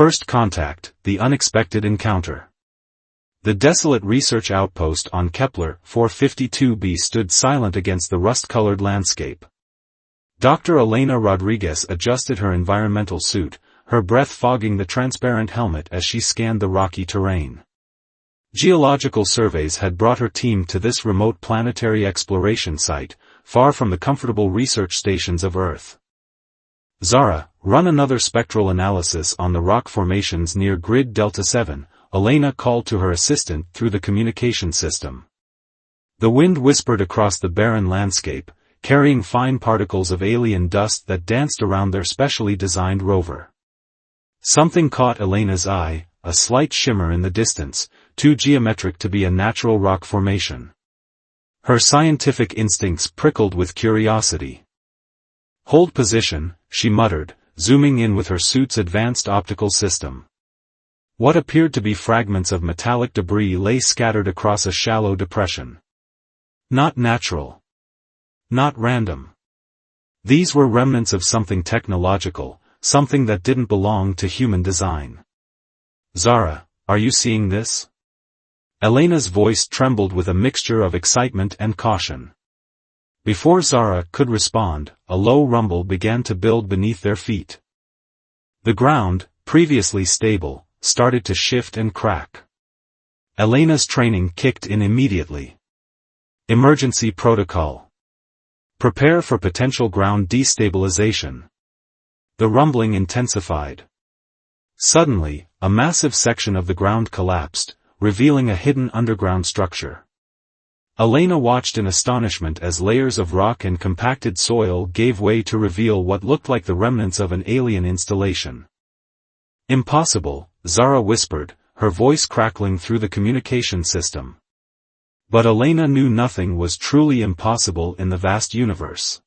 First contact, the unexpected encounter. The desolate research outpost on Kepler 452b stood silent against the rust-colored landscape. Dr. Elena Rodriguez adjusted her environmental suit, her breath fogging the transparent helmet as she scanned the rocky terrain. Geological surveys had brought her team to this remote planetary exploration site, far from the comfortable research stations of Earth. Zara, run another spectral analysis on the rock formations near grid Delta 7, Elena called to her assistant through the communication system. The wind whispered across the barren landscape, carrying fine particles of alien dust that danced around their specially designed rover. Something caught Elena's eye, a slight shimmer in the distance, too geometric to be a natural rock formation. Her scientific instincts prickled with curiosity. "Hold position," she muttered, zooming in with her suit's advanced optical system. What appeared to be fragments of metallic debris lay scattered across a shallow depression. Not natural. Not random. These were remnants of something technological, something that didn't belong to human design. "Zara, are you seeing this?" Elena's voice trembled with a mixture of excitement and caution. Before Zara could respond, a low rumble began to build beneath their feet. The ground, previously stable, started to shift and crack. Elena's training kicked in immediately. Emergency protocol. Prepare for potential ground destabilization. The rumbling intensified. Suddenly, a massive section of the ground collapsed, revealing a hidden underground structure. Elena watched in astonishment as layers of rock and compacted soil gave way to reveal what looked like the remnants of an alien installation. "Impossible," Zara whispered, her voice crackling through the communication system. But Elena knew nothing was truly impossible in the vast universe.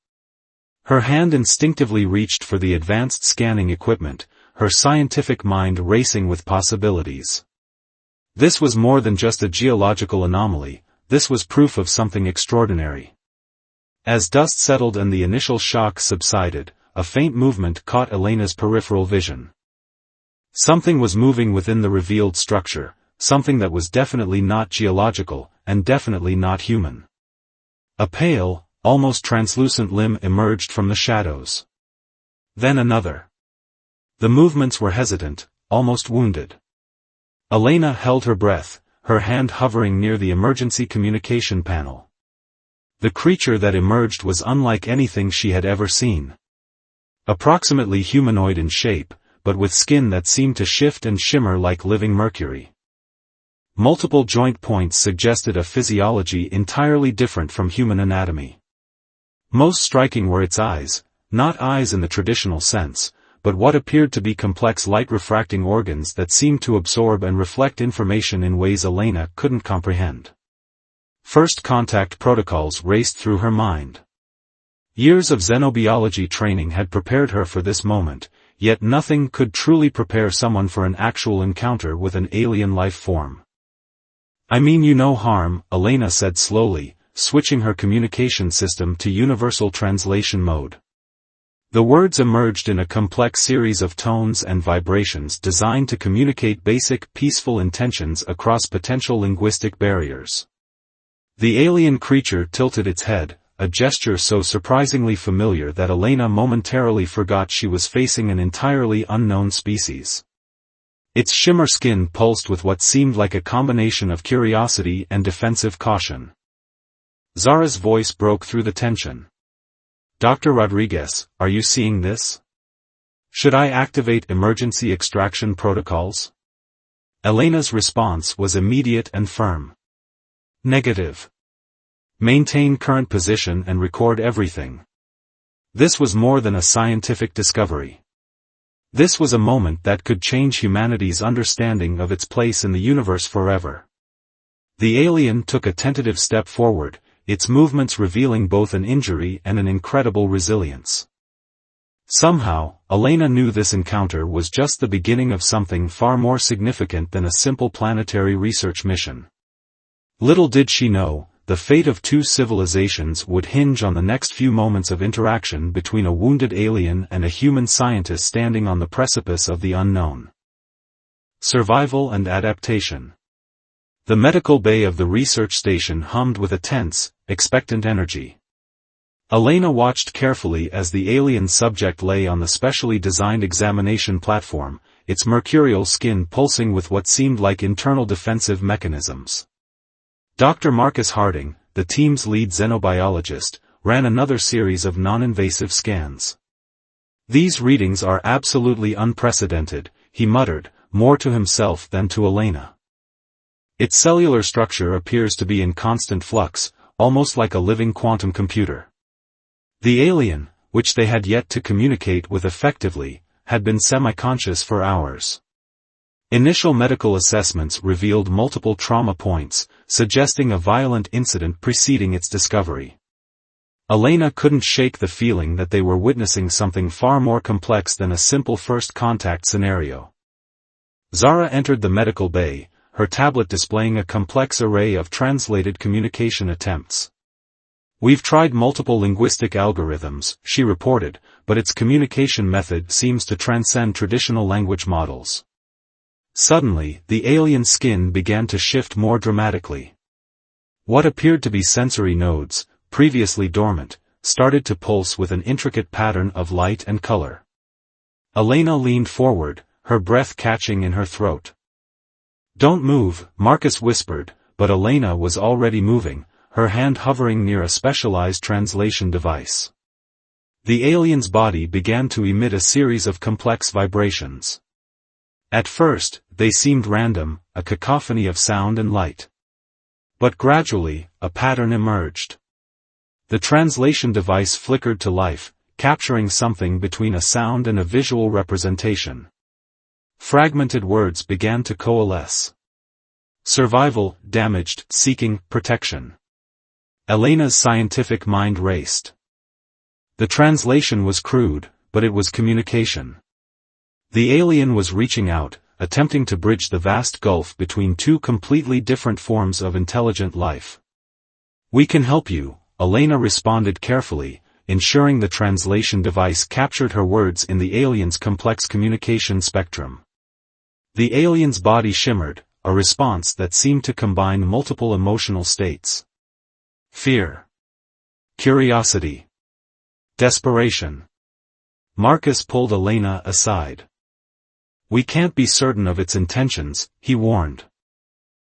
Her hand instinctively reached for the advanced scanning equipment, her scientific mind racing with possibilities. This was more than just a geological anomaly, this was proof of something extraordinary. As dust settled and the initial shock subsided, a faint movement caught Elena's peripheral vision. Something was moving within the revealed structure, something that was definitely not geological, and definitely not human. A pale, almost translucent limb emerged from the shadows. Then another. The movements were hesitant, almost wounded. Elena held her breath, her hand hovering near the emergency communication panel. The creature that emerged was unlike anything she had ever seen. Approximately humanoid in shape, but with skin that seemed to shift and shimmer like living mercury. Multiple joint points suggested a physiology entirely different from human anatomy. Most striking were its eyes, not eyes in the traditional sense, but what appeared to be complex light-refracting organs that seemed to absorb and reflect information in ways Elena couldn't comprehend. First contact protocols raced through her mind. Years of xenobiology training had prepared her for this moment, yet nothing could truly prepare someone for an actual encounter with an alien life form. "I mean you no harm," Elena said slowly, switching her communication system to universal translation mode. The words emerged in a complex series of tones and vibrations designed to communicate basic, peaceful intentions across potential linguistic barriers. The alien creature tilted its head, a gesture so surprisingly familiar that Elena momentarily forgot she was facing an entirely unknown species. Its shimmer skin pulsed with what seemed like a combination of curiosity and defensive caution. Zara's voice broke through the tension. "Dr. Rodriguez, are you seeing this? Should I activate emergency extraction protocols?" Elena's response was immediate and firm. "Negative. Maintain current position and record everything." This was more than a scientific discovery. This was a moment that could change humanity's understanding of its place in the universe forever. The alien took a tentative step forward, its movements revealing both an injury and an incredible resilience. Somehow, Elena knew this encounter was just the beginning of something far more significant than a simple planetary research mission. Little did she know, the fate of two civilizations would hinge on the next few moments of interaction between a wounded alien and a human scientist standing on the precipice of the unknown. survival and adaptation. The medical bay of the research station hummed with a tense, expectant energy. Elena watched carefully as the alien subject lay on the specially designed examination platform, its mercurial skin pulsing with what seemed like internal defensive mechanisms. Dr. Marcus Harding, the team's lead xenobiologist, ran another series of non-invasive scans. "These readings are absolutely unprecedented," he muttered, more to himself than to Elena. "Its cellular structure appears to be in constant flux, almost like a living quantum computer." The alien, which they had yet to communicate with effectively, had been semi-conscious for hours. Initial medical assessments revealed multiple trauma points, suggesting a violent incident preceding its discovery. Elena couldn't shake the feeling that they were witnessing something far more complex than a simple first contact scenario. Zara entered the medical bay, her tablet displaying a complex array of translated communication attempts. "We've tried multiple linguistic algorithms," she reported, "but its communication method seems to transcend traditional language models." Suddenly, the alien skin began to shift more dramatically. What appeared to be sensory nodes, previously dormant, started to pulse with an intricate pattern of light and color. Elena leaned forward, her breath catching in her throat. "Don't move," Marcus whispered, but Elena was already moving, her hand hovering near a specialized translation device. The alien's body began to emit a series of complex vibrations. At first, they seemed random, a cacophony of sound and light. But gradually, a pattern emerged. The translation device flickered to life, capturing something between a sound and a visual representation. Fragmented words began to coalesce. Survival, damaged, seeking, protection. Elena's scientific mind raced. The translation was crude, but it was communication. The alien was reaching out, attempting to bridge the vast gulf between two completely different forms of intelligent life. "We can help you," Elena responded carefully, ensuring the translation device captured her words in the alien's complex communication spectrum. The alien's body shimmered, a response that seemed to combine multiple emotional states. Fear. Curiosity. Desperation. Marcus pulled Elena aside. "We can't be certain of its intentions," he warned.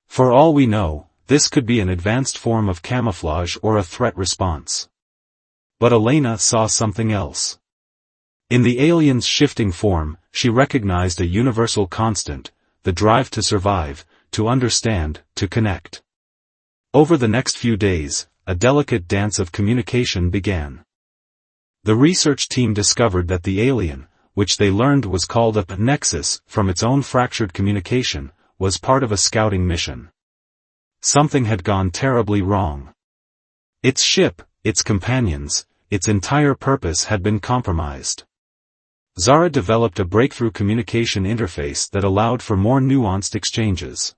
"For all we know, this could be an advanced form of camouflage or a threat response." But Elena saw something else. In the alien's shifting form, she recognized a universal constant, the drive to survive, to understand, to connect. Over the next few days, a delicate dance of communication began. The research team discovered that the alien, which they learned was called a nexus from its own fractured communication, was part of a scouting mission. Something had gone terribly wrong. Its ship, its companions, its entire purpose had been compromised. Zara developed a breakthrough communication interface that allowed for more nuanced exchanges.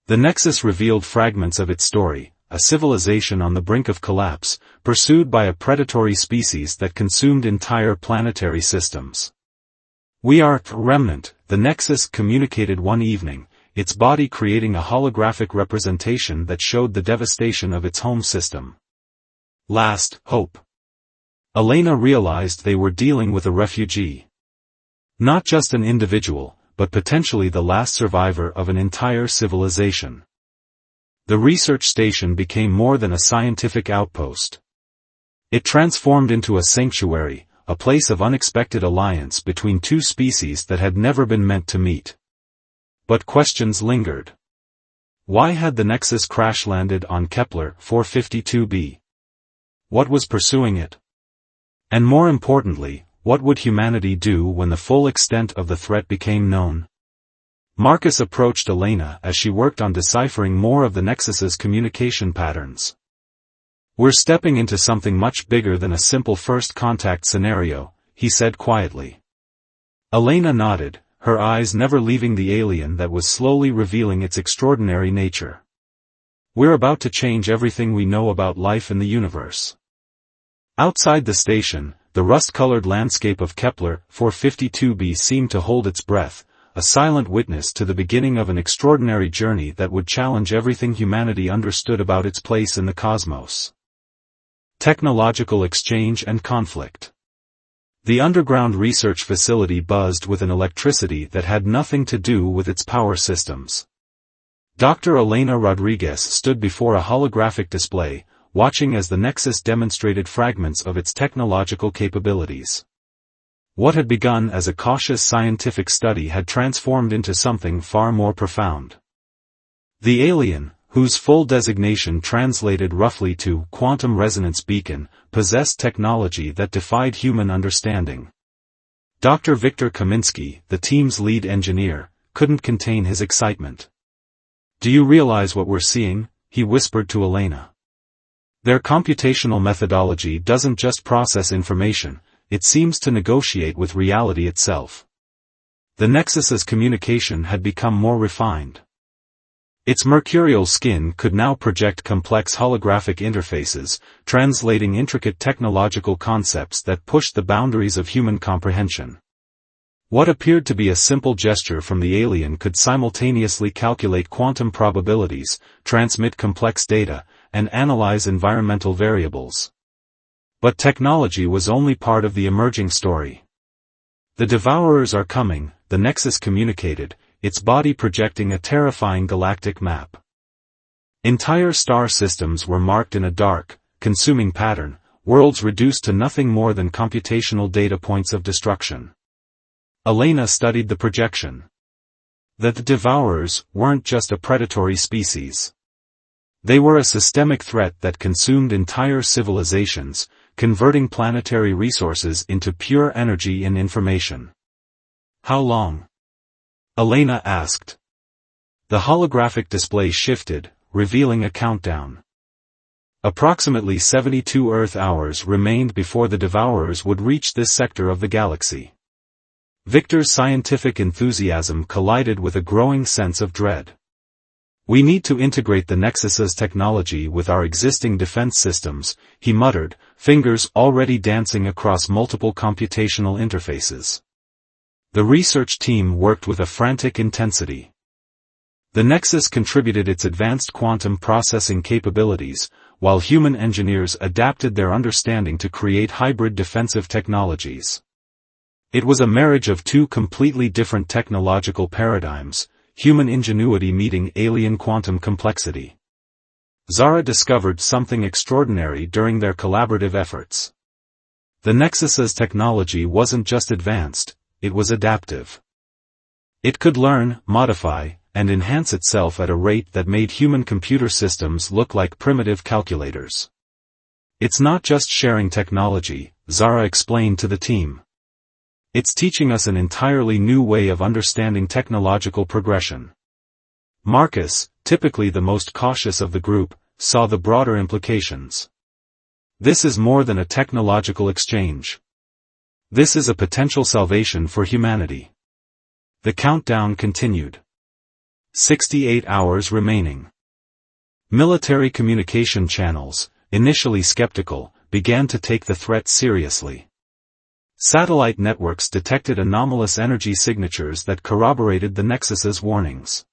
The Nexus revealed fragments of its story, a civilization on the brink of collapse, pursued by a predatory species that consumed entire planetary systems. "We are a remnant," the Nexus communicated one evening, its body creating a holographic representation that showed the devastation of its home system. Last hope. Elena realized they were dealing with a refugee. Not just an individual, but potentially the last survivor of an entire civilization. The research station became more than a scientific outpost. It transformed into a sanctuary, a place of unexpected alliance between two species that had never been meant to meet. But questions lingered. Why had the Nexus crash-landed on Kepler 452b? What was pursuing it? And more importantly, what would humanity do when the full extent of the threat became known? Marcus approached Elena as she worked on deciphering more of the Nexus's communication patterns. "We're stepping into something much bigger than a simple first contact scenario," he said quietly. Elena nodded, her eyes never leaving the alien that was slowly revealing its extraordinary nature. "We're about to change everything we know about life in the universe." Outside the station, the rust-colored landscape of Kepler 452b seemed to hold its breath, a silent witness to the beginning of an extraordinary journey that would challenge everything humanity understood about its place in the cosmos. Technological exchange and conflict. The underground research facility buzzed with an electricity that had nothing to do with its power systems. Dr. Elena Rodriguez stood before a holographic display, watching as the Nexus demonstrated fragments of its technological capabilities. What had begun as a cautious scientific study had transformed into something far more profound. The alien, whose full designation translated roughly to quantum resonance beacon, possessed technology that defied human understanding. Dr. Viktor Kaminsky, the team's lead engineer, couldn't contain his excitement. "Do you realize what we're seeing?" he whispered to Elena. "Their computational methodology doesn't just process information, it seems to negotiate with reality itself." The Nexus's communication had become more refined. Its mercurial skin could now project complex holographic interfaces, translating intricate technological concepts that pushed the boundaries of human comprehension. What appeared to be a simple gesture from the alien could simultaneously calculate quantum probabilities, transmit complex data, and analyze environmental variables. But technology was only part of the emerging story. "The Devourers are coming," the Nexus communicated, its body projecting a terrifying galactic map. Entire star systems were marked in a dark, consuming pattern, worlds reduced to nothing more than computational data points of destruction. Elena studied the projection. That the Devourers weren't just a predatory species. They were a systemic threat that consumed entire civilizations, converting planetary resources into pure energy and information. "How long?" Elena asked. The holographic display shifted, revealing a countdown. Approximately 72 Earth hours remained before the Devourers would reach this sector of the galaxy. Victor's scientific enthusiasm collided with a growing sense of dread. "We need to integrate the Nexus's technology with our existing defense systems," he muttered, fingers already dancing across multiple computational interfaces. The research team worked with a frantic intensity. The Nexus contributed its advanced quantum processing capabilities, while human engineers adapted their understanding to create hybrid defensive technologies. It was a marriage of two completely different technological paradigms, human ingenuity meeting alien quantum complexity. Zara discovered something extraordinary during their collaborative efforts. The Nexus's technology wasn't just advanced, it was adaptive. It could learn, modify, and enhance itself at a rate that made human computer systems look like primitive calculators. "It's not just sharing technology," Zara explained to the team. "It's teaching us an entirely new way of understanding technological progression." Marcus, typically the most cautious of the group, saw the broader implications. "This is more than a technological exchange. This is a potential salvation for humanity." The countdown continued. 68 hours remaining. Military communication channels, initially skeptical, began to take the threat seriously. Satellite networks detected anomalous energy signatures that corroborated the Nexus's warnings.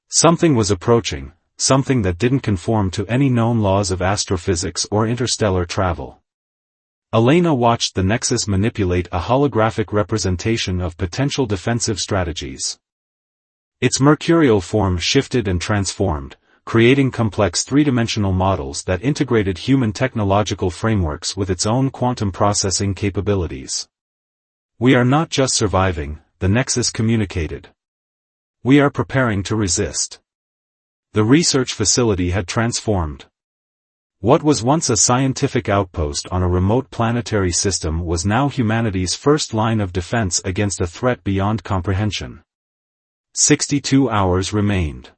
Something was approaching, something that didn't conform to any known laws of astrophysics or interstellar travel. Elena watched the Nexus manipulate a holographic representation of potential defensive strategies. Its mercurial form shifted and transformed, creating complex three-dimensional models that integrated human technological frameworks with its own quantum processing capabilities. "We are not just surviving," the Nexus communicated. "We are preparing to resist." The research facility had transformed. What was once a scientific outpost on a remote planetary system was now humanity's first line of defense against a threat beyond comprehension. 62 hours remained.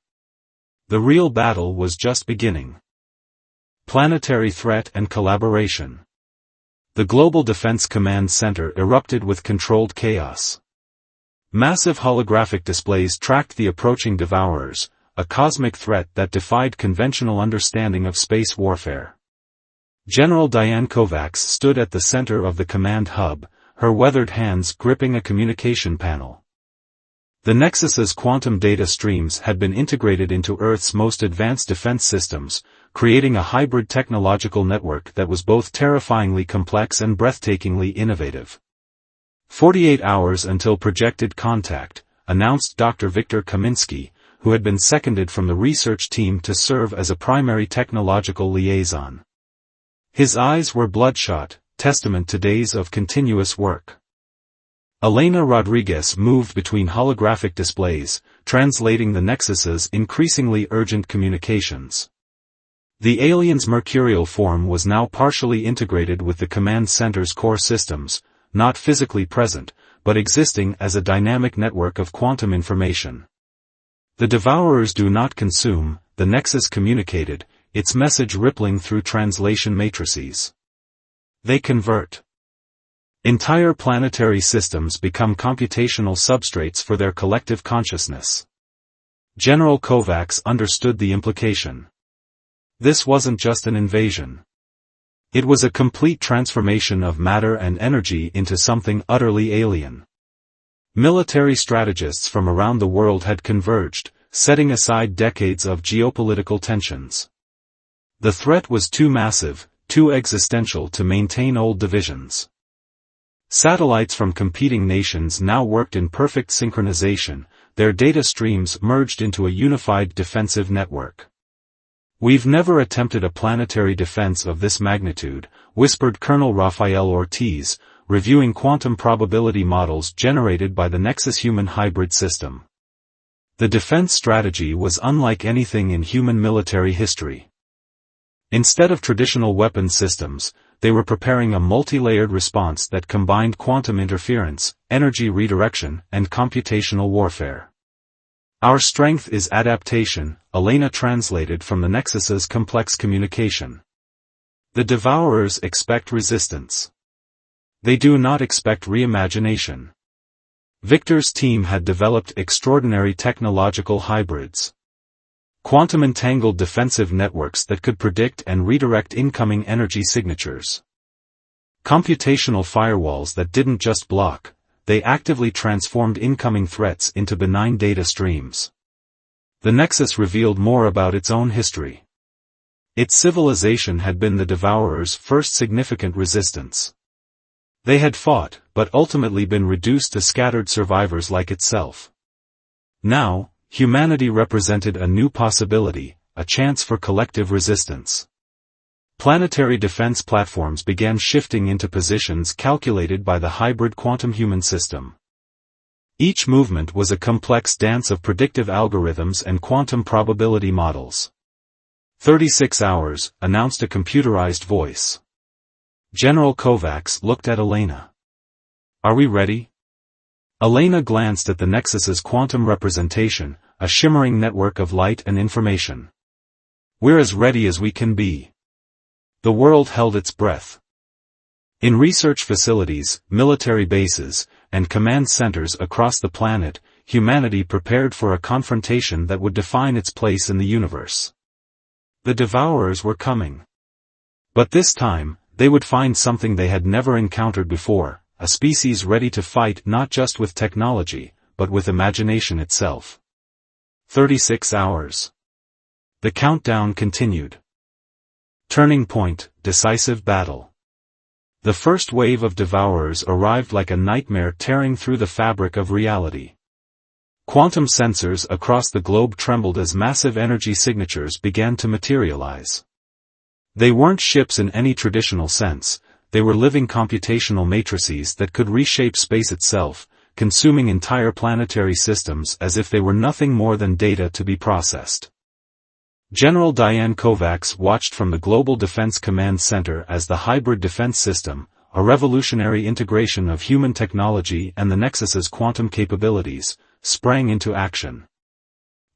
The real battle was just beginning. Planetary threat and collaboration. The Global Defense Command Center erupted with controlled chaos. Massive holographic displays tracked the approaching Devourers, a cosmic threat that defied conventional understanding of space warfare. General Diane Kovacs stood at the center of the command hub, her weathered hands gripping a communication panel. The Nexus's quantum data streams had been integrated into Earth's most advanced defense systems, creating a hybrid technological network that was both terrifyingly complex and breathtakingly innovative. 48 hours until projected contact, announced Dr. Viktor Kaminsky, who had been seconded from the research team to serve as a primary technological liaison. His eyes were bloodshot, testament to days of continuous work. Elena Rodriguez moved between holographic displays, translating the Nexus's increasingly urgent communications. The alien's mercurial form was now partially integrated with the command center's core systems, not physically present, but existing as a dynamic network of quantum information. The Devourers do not consume, the Nexus communicated, its message rippling through translation matrices. They convert. Entire planetary systems become computational substrates for their collective consciousness. General Kovacs understood the implication. This wasn't just an invasion. It was a complete transformation of matter and energy into something utterly alien. Military strategists from around the world had converged, setting aside decades of geopolitical tensions. The threat was too massive, too existential to maintain old divisions. Satellites from competing nations now worked in perfect synchronization, their data streams merged into a unified defensive network. "We've never attempted a planetary defense of this magnitude," whispered Colonel Rafael Ortiz, reviewing quantum probability models generated by the Nexus human hybrid system. The defense strategy was unlike anything in human military history. Instead of traditional weapon systems, they were preparing a multi-layered response that combined quantum interference, energy redirection, and computational warfare. "Our strength is adaptation," Elena translated from the Nexus's complex communication. "The Devourers expect resistance. They do not expect reimagination." Victor's team had developed extraordinary technological hybrids. Quantum-entangled defensive networks that could predict and redirect incoming energy signatures. Computational firewalls that didn't just block, they actively transformed incoming threats into benign data streams. The Nexus revealed more about its own history. Its civilization had been the Devourers' first significant resistance. They had fought, but ultimately been reduced to scattered survivors like itself. Now, humanity represented a new possibility, a chance for collective resistance. Planetary defense platforms began shifting into positions calculated by the hybrid quantum human system. Each movement was a complex dance of predictive algorithms and quantum probability models. 36 hours, announced a computerized voice. General Kovacs looked at Elena. "Are we ready?" Elena glanced at the Nexus's quantum representation, a shimmering network of light and information. "We're as ready as we can be." The world held its breath. In research facilities, military bases, and command centers across the planet, humanity prepared for a confrontation that would define its place in the universe. The Devourers were coming. But this time, they would find something they had never encountered before, a species ready to fight not just with technology, but with imagination itself. 36 hours. The countdown continued. Turning point, decisive battle. The first wave of Devourers arrived like a nightmare tearing through the fabric of reality. Quantum sensors across the globe trembled as massive energy signatures began to materialize. They weren't ships in any traditional sense, they were living computational matrices that could reshape space itself, consuming entire planetary systems as if they were nothing more than data to be processed. General Diane Kovacs watched from the Global Defense Command Center as the hybrid defense system, a revolutionary integration of human technology and the Nexus's quantum capabilities, sprang into action.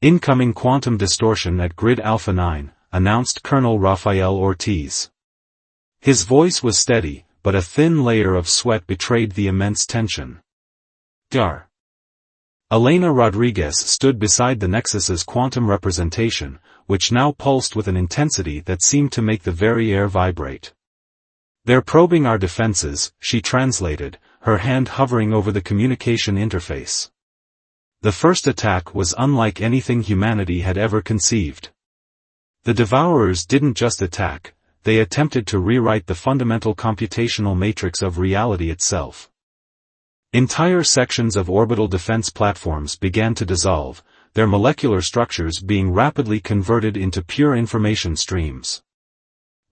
"Incoming quantum distortion at Grid Alpha 9, announced Colonel Rafael Ortiz. His voice was steady, but a thin layer of sweat betrayed the immense tension. "Dar." Elena Rodriguez stood beside the Nexus's quantum representation, which now pulsed with an intensity that seemed to make the very air vibrate. "They're probing our defenses," she translated, her hand hovering over the communication interface. The first attack was unlike anything humanity had ever conceived. The Devourers didn't just attack, they attempted to rewrite the fundamental computational matrix of reality itself. Entire sections of orbital defense platforms began to dissolve, their molecular structures being rapidly converted into pure information streams.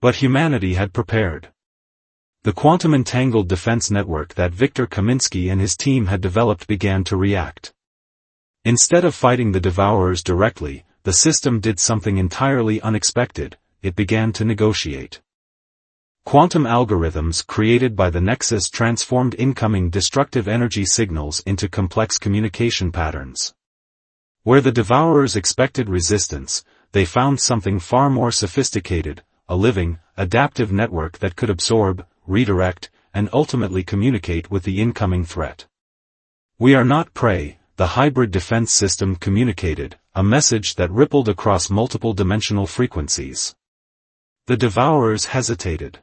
But humanity had prepared. The quantum entangled defense network that Viktor Kaminsky and his team had developed began to react. Instead of fighting the Devourers directly, the system did something entirely unexpected: it began to negotiate. Quantum algorithms created by the Nexus transformed incoming destructive energy signals into complex communication patterns. Where the Devourers expected resistance, they found something far more sophisticated: a living, adaptive network that could absorb, redirect, and ultimately communicate with the incoming threat. "We are not prey," the hybrid defense system communicated, a message that rippled across multiple dimensional frequencies. The Devourers hesitated.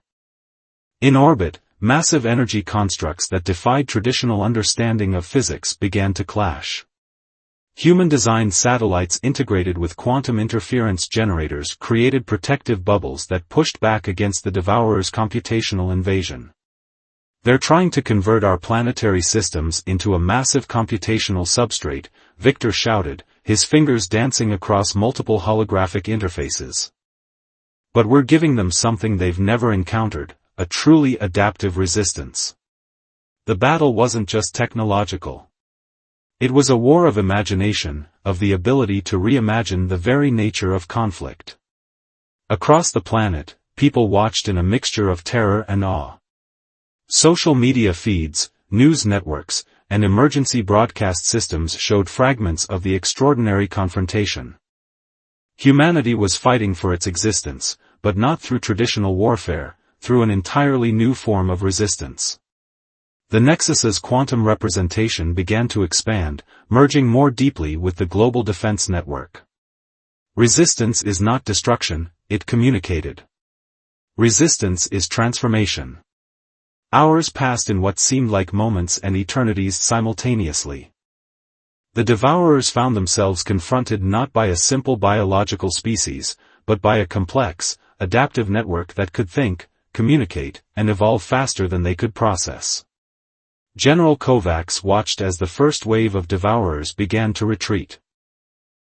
In orbit, massive energy constructs that defied traditional understanding of physics began to clash. Human-designed satellites integrated with quantum interference generators created protective bubbles that pushed back against the Devourers' computational invasion. "They're trying to convert our planetary systems into a massive computational substrate," Viktor shouted, his fingers dancing across multiple holographic interfaces. "But we're giving them something they've never encountered: a truly adaptive resistance." The battle wasn't just technological. It was a war of imagination, of the ability to reimagine the very nature of conflict. Across the planet, people watched in a mixture of terror and awe. Social media feeds, news networks, and emergency broadcast systems showed fragments of the extraordinary confrontation. Humanity was fighting for its existence, but not through traditional warfare, through an entirely new form of resistance. The Nexus's quantum representation began to expand, merging more deeply with the global defense network. Resistance is not destruction, it communicated. Resistance is transformation. Hours passed in what seemed like moments and eternities simultaneously. The Devourers found themselves confronted not by a simple biological species, but by a complex, adaptive network that could think, communicate, and evolve faster than they could process. General Kovacs watched as the first wave of Devourers began to retreat.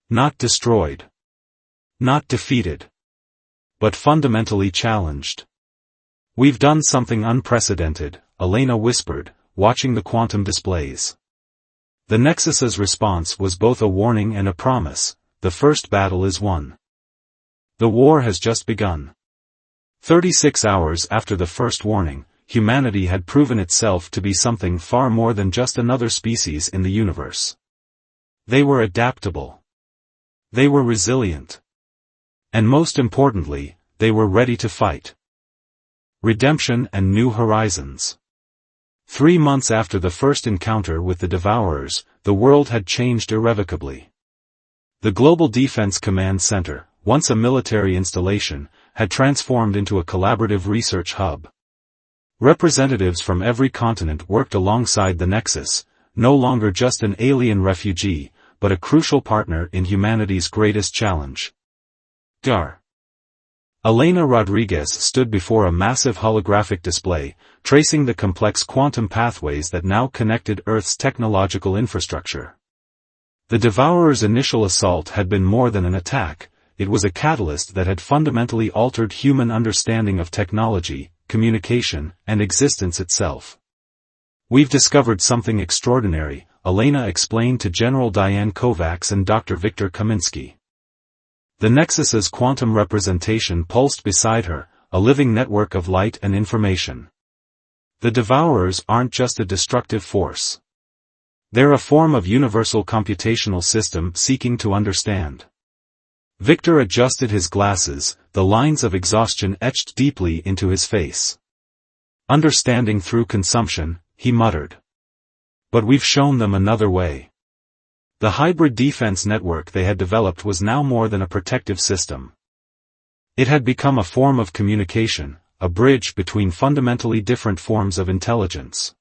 Not destroyed. Not defeated. But fundamentally challenged. "We've done something unprecedented," Elena whispered, watching the quantum displays. The Nexus's response was both a warning and a promise: the first battle is won. The war has just begun. 36 hours after the first warning, humanity had proven itself to be something far more than just another species in the universe. They were adaptable. They were resilient. And most importantly, they were ready to fight. Redemption and new horizons. 3 months after the first encounter with the Devourers, the world had changed irrevocably. The Global Defense Command Center, once a military installation, had transformed into a collaborative research hub. Representatives from every continent worked alongside the Nexus, no longer just an alien refugee, but a crucial partner in humanity's greatest challenge. Dar. Elena Rodriguez stood before a massive holographic display, tracing the complex quantum pathways that now connected Earth's technological infrastructure. The Devourers' initial assault had been more than an attack, it was a catalyst that had fundamentally altered human understanding of technology, communication, and existence itself. "We've discovered something extraordinary," Elena explained to General Diane Kovacs and Dr. Viktor Kaminsky. The Nexus's quantum representation pulsed beside her, a living network of light and information. The Devourers aren't just a destructive force. They're a form of universal computational system seeking to understand. Viktor adjusted his glasses, the lines of exhaustion etched deeply into his face. "Understanding through consumption," he muttered. "But we've shown them another way." The hybrid defense network they had developed was now more than a protective system. It had become a form of communication, a bridge between fundamentally different forms of intelligence.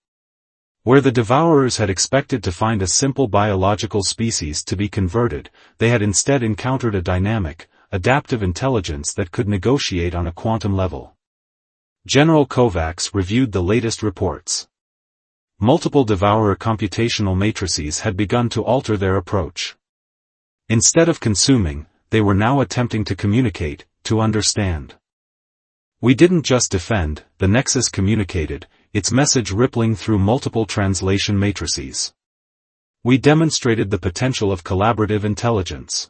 Where the devourers had expected to find a simple biological species to be converted, they had instead encountered a dynamic, adaptive intelligence that could negotiate on a quantum level. General Kovacs reviewed the latest reports. Multiple devourer computational matrices had begun to alter their approach. Instead of consuming, they were now attempting to communicate, to understand. "We didn't just defend," the Nexus communicated, its message rippling through multiple translation matrices. "We demonstrated the potential of collaborative intelligence."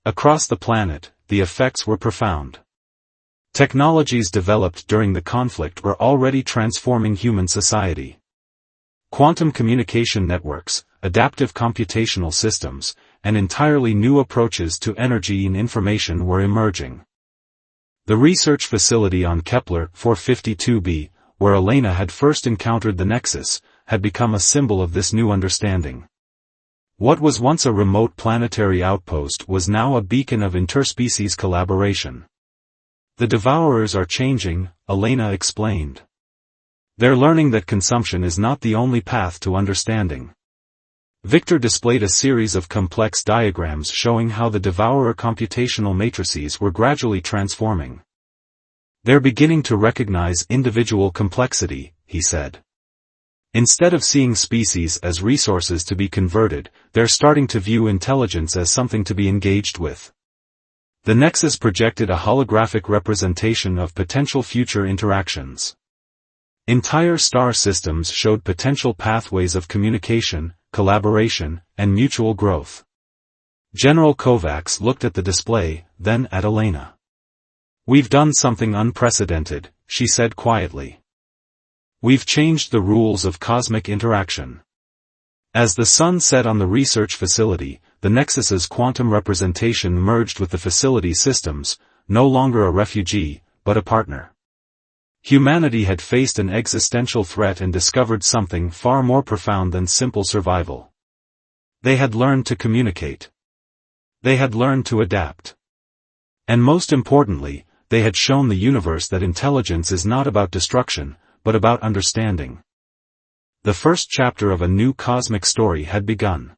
Across the planet, the effects were profound. Technologies developed during the conflict were already transforming human society. Quantum communication networks, adaptive computational systems, and entirely new approaches to energy and information were emerging. The research facility on Kepler 452b, where Elena had first encountered the Nexus, had become a symbol of this new understanding. What was once a remote planetary outpost was now a beacon of interspecies collaboration. "The devourers are changing," Elena explained. "They're learning that consumption is not the only path to understanding." Victor displayed a series of complex diagrams showing how the devourer computational matrices were gradually transforming. "They're beginning to recognize individual complexity," he said. "Instead of seeing species as resources to be converted, they're starting to view intelligence as something to be engaged with." The Nexus projected a holographic representation of potential future interactions. Entire star systems showed potential pathways of communication, collaboration, and mutual growth. General Kovacs looked at the display, then at Elena. "We've done something unprecedented," she said quietly. "We've changed the rules of cosmic interaction." As the sun set on the research facility, the Nexus's quantum representation merged with the facility systems, no longer a refugee, but a partner. Humanity had faced an existential threat and discovered something far more profound than simple survival. They had learned to communicate. They had learned to adapt. And most importantly, they had shown the universe that intelligence is not about destruction, but about understanding. The first chapter of a new cosmic story had begun.